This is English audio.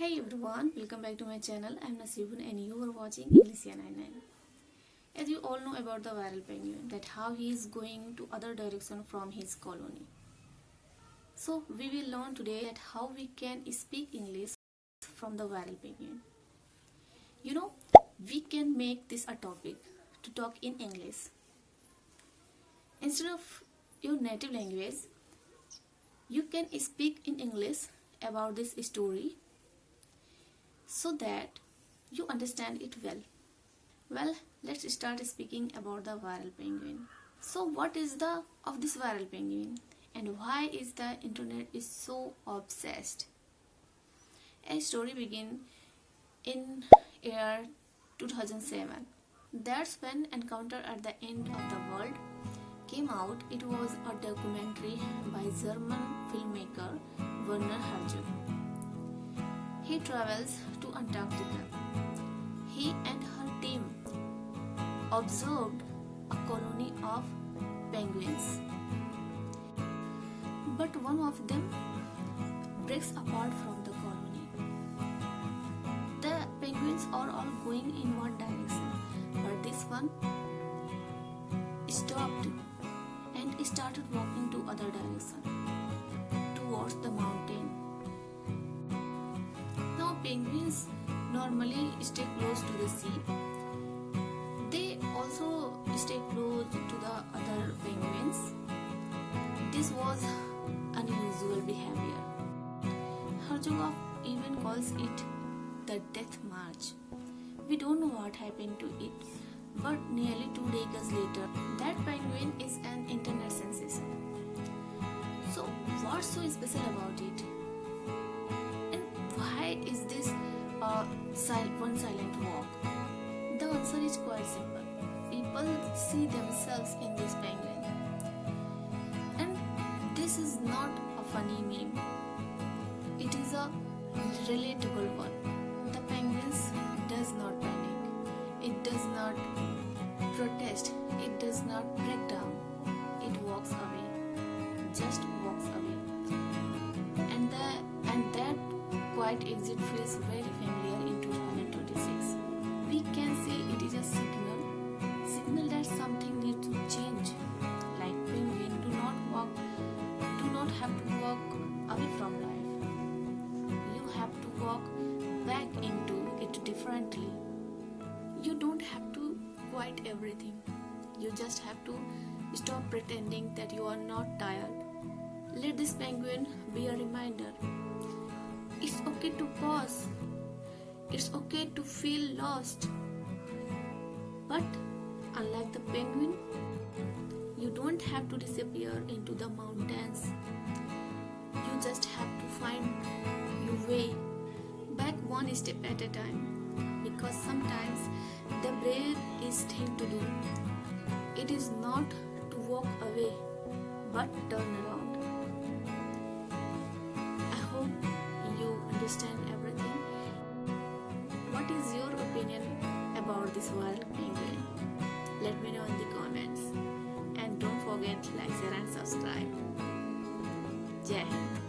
Hey everyone, welcome back to my channel. I'm Nasibun and you are watching English 99. As you all know about the viral penguin, that how he is going to other direction from his colony. So we will learn today that how we can speak English from the viral penguin. You know, we can make this a topic to talk in English. Instead of your native language, you can speak in English about this story so that you understand it well. Well, let's start speaking about the viral penguin. So what is the of this viral penguin and why is the internet is so obsessed? A story begin in year 2007. That's when Encounter at the End of the World came out. It was a documentary by German filmmaker Werner Herzog. He travels to Antarctica. He and her team observed a colony of penguins. But one of them breaks apart from the colony. The penguins are all going in one direction, but this one stopped and started walking to other direction, towards the mountain. Now penguins normally stay close to the sea. They also stay close to the other penguins. This was unusual behavior. Herzog even calls it the death march. We don't know what happened to it, but nearly 2 decades later, that penguin is an internet sensation. So what's so special about it? And why is this one silent walk? The answer is quite simple. People see themselves in this penguin. And this is not a funny meme. It is a relatable one. The penguins does not panic. It does not protest. It does not break down. It walks away. Just walks away. And that quiet exit feels very familiar in 2026. We can say it is a signal that something needs to change. Like penguin do not have to walk away from life. You have to walk back into it differently. You don't have to quit everything. You just have to stop pretending that you are not tired. Let this penguin be a reminder. It's okay to pause. It's okay to feel lost. But unlike the penguin, you don't have to disappear into the mountains. You just have to find your way back one step at a time. Because sometimes the bravest thing to do, it is not to walk away, but turn around. I hope you understand everything. What is your opinion about this wild penguin? Let me know in the comments. And don't forget like, share and subscribe. Jai Hind.